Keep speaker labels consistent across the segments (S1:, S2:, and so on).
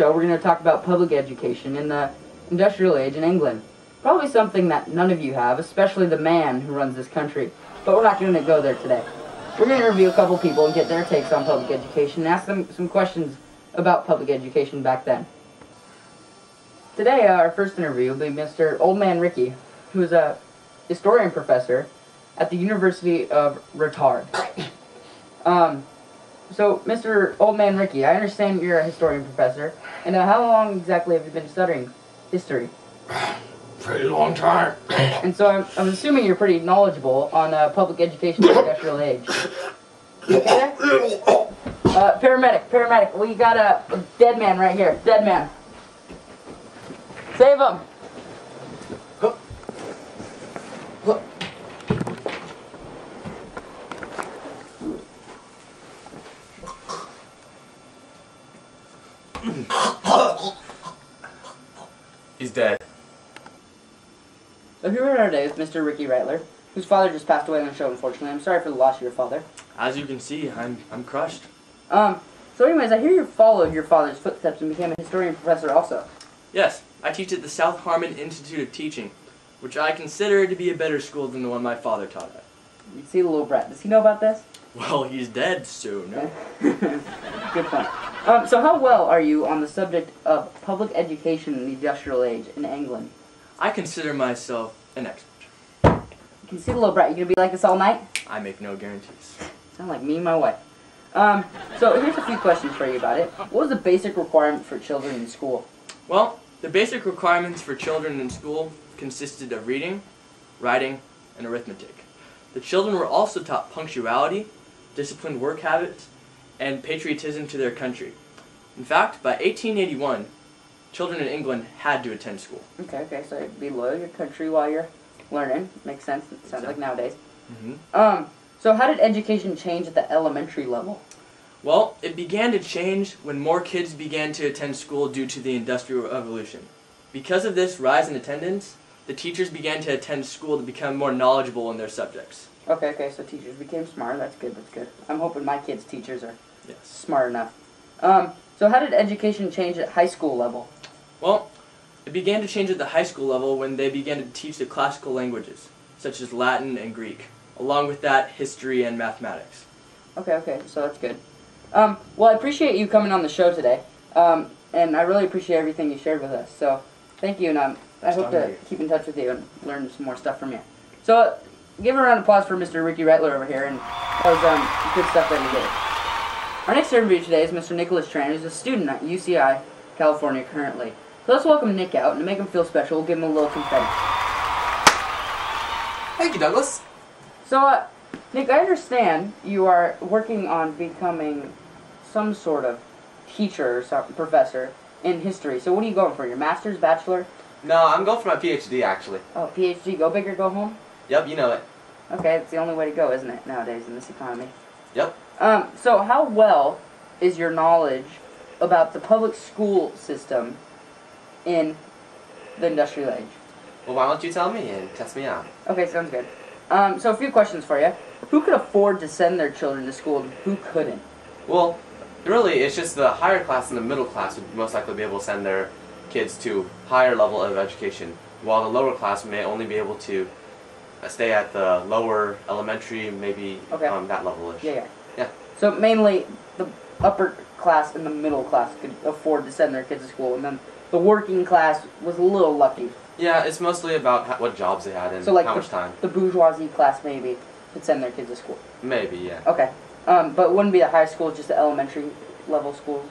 S1: show, we're going to talk about public education in the industrial age in England. Probably something that none of you have, especially the man who runs this country. But we're not going to go there today. We're going to interview a couple people and get their takes on public education and ask them some questions about public education back then. Today, our first interview will be Mr. Old Man Ricky, who is a historian professor at the University of Retard. So, Mr. Old Man Ricky, I understand you're a historian professor, and how long exactly have you been studying history?
S2: Pretty long time.
S1: And so I'm assuming you're pretty knowledgeable on public education in the industrial age. You okay there? Paramedic, we got a dead man right here. Dead man. Save him.
S2: He's dead.
S1: So here we are today with Mr. Ricky Reitler, whose father just passed away on the show, unfortunately. I'm sorry for the loss of your father.
S2: As you can see, I'm crushed.
S1: So anyways, I hear you followed your father's footsteps and became a historian professor also.
S2: Yes, I teach at the South Harmon Institute of Teaching, which I consider to be a better school than the one my father taught at.
S1: You see the little brat. Does he know about this?
S2: Well, he's dead, so no.
S1: Good point. So how well are you on the subject of public education in the industrial age in England?
S2: I consider myself an expert.
S1: You can see the little brat. You gonna be like this all night?
S2: I make no guarantees.
S1: Sound like me and my wife. So here's a few questions for you about it. What was the basic requirement for children in school?
S2: Well, the basic requirements for children in school consisted of reading, writing, and arithmetic. The children were also taught punctuality, disciplined work habits, and patriotism to their country. In fact, by 1881, children in England had to attend school.
S1: Okay, so be loyal to your country while you're learning. Makes sense. It sounds like nowadays.
S2: Mm-hmm.
S1: So how did education change at the elementary level?
S2: Well, it began to change when more kids began to attend school due to the Industrial Revolution. Because of this rise in attendance, the teachers began to attend school to become more knowledgeable in their subjects.
S1: Okay, so teachers became smarter. That's good. I'm hoping my kids' teachers are
S2: Yes.
S1: smart enough. So how did education change at high school level?
S2: Well, it began to change at the high school level when they began to teach the classical languages, such as Latin and Greek. Along with that, history and mathematics.
S1: Okay, so that's good. Well, I appreciate you coming on the show today, and I really appreciate everything you shared with us. So, thank you, and I hope to keep in touch with you and learn some more stuff from you. So, give a round of applause for Mr. Ricky Reitler over here, and that was good stuff that he did. Our next interview today is Mr. Nicholas Tran, who's a student at UCI, California currently. So let's welcome Nick out, and to make him feel special, we'll give him a little confetti.
S3: Thank you, Douglas.
S1: So, Nick, I understand you are working on becoming some sort of teacher or professor in history. So what are you going for, your master's, bachelor?
S3: No, I'm going for my PhD, actually.
S1: Oh, PhD, go big or go home?
S3: Yep, you know it.
S1: Okay, it's the only way to go, isn't it, nowadays in this economy?
S3: Yep.
S1: So how well is your knowledge about the public school system in the industrial age?
S3: Well, why don't you tell me and test me out?
S1: Okay, sounds good. So a few questions for you. Who could afford to send their children to school and who couldn't?
S3: Well, really, it's just the higher class and the middle class would most likely be able to send their kids to higher level of education, while the lower class may only be able to stay at the lower elementary, maybe that level-ish.
S1: Yeah. So mainly the upper class and the middle class could afford to send their kids to school, and then the working class was a little lucky.
S3: Yeah, it's mostly about what jobs they had and
S1: So like
S3: how much time.
S1: The bourgeoisie class maybe could send their kids to school.
S3: Maybe, yeah.
S1: Okay. But it wouldn't be the high school, just the elementary level schools?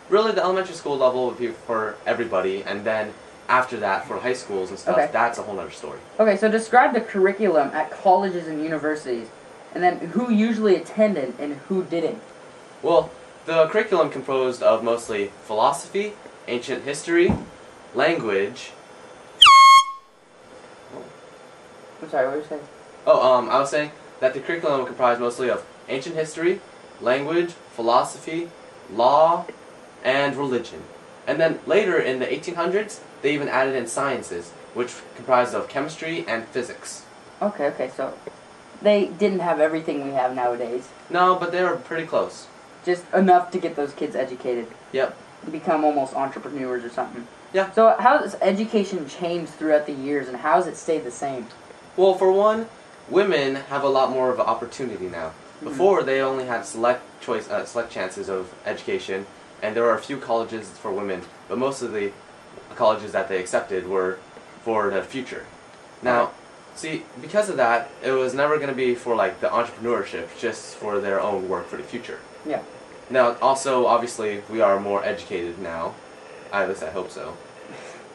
S3: Really, the elementary school level would be for everybody, and then after that, for high schools and stuff, that's a whole other story.
S1: Okay, so describe the curriculum at colleges and universities, and then who usually attended and who didn't.
S3: Well, the curriculum composed of mostly philosophy, ancient history, language.
S1: I'm sorry, what were you saying?
S3: I was saying that the curriculum comprised mostly of ancient history, language, philosophy, law, and religion. And then later in the 1800s, they even added in sciences, which comprised of chemistry and physics.
S1: Okay, so they didn't have everything we have nowadays.
S3: No, but they were pretty close.
S1: Just enough to get those kids educated.
S3: Yep.
S1: become almost entrepreneurs or something.
S3: Yeah.
S1: So how has education changed throughout the years, and how has it stayed the same?
S3: Well, for one, women have a lot more of an opportunity now. Before, they only had select chances of education, and there were a few colleges for women, but most of the colleges that they accepted were for the future. Now, see, because of that, it was never going to be for like the entrepreneurship, just for their own work for the future.
S1: Yeah.
S3: Now, also, obviously, we are more educated now. At least I hope so.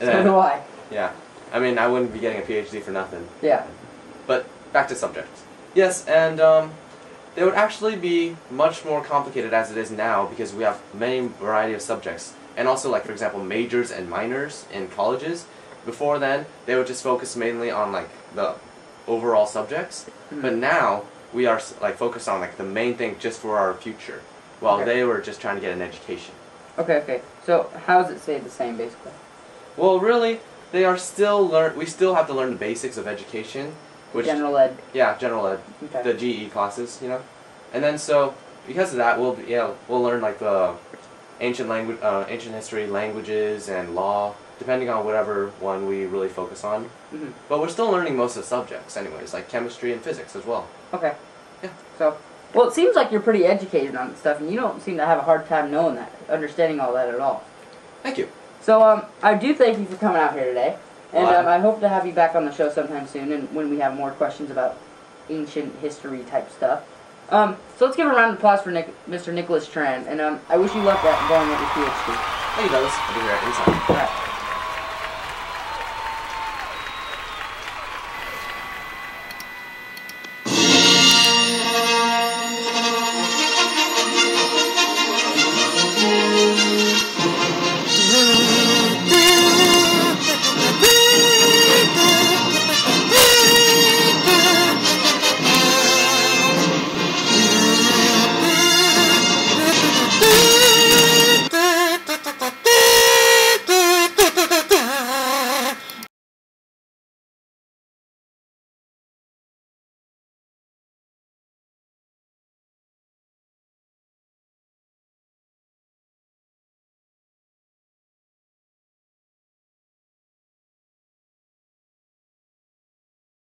S1: So do I.
S3: Yeah. I mean, I wouldn't be getting a PhD for nothing.
S1: Yeah.
S3: But back to subjects. Yes, and they would actually be much more complicated as it is now because we have many variety of subjects. And also, like, for example, majors and minors in colleges. Before then, they would just focus mainly on, like, the overall subjects. But now, we are, like, focused on, like, the main thing just for our future. While they were just trying to get an education.
S1: Okay. So how has it stayed the same, basically?
S3: Well, really, they are still we still have to learn the basics of education. Which,
S1: General ed.
S3: Yeah, general ed.
S1: Okay.
S3: The GE classes, you know? And then so, because of that, we'll learn, like, the ancient history, languages, and law, depending on whatever one we really focus on. But we're still learning most of the subjects anyways, like chemistry and physics as well.
S1: Okay.
S3: Yeah.
S1: So, well, it seems like you're pretty educated on stuff, and you don't seem to have a hard time knowing that, understanding all that at all.
S3: Thank you.
S1: So, I do thank you for coming out here today, and
S3: Well,
S1: I hope to have you back on the show sometime soon, and when we have more questions about ancient history type stuff. So let's give a round of applause for Mr. Nicholas Tran, and I wish you luck at going with your PhD.
S3: Thank you, Douglas. I'll be here anytime.
S1: All right.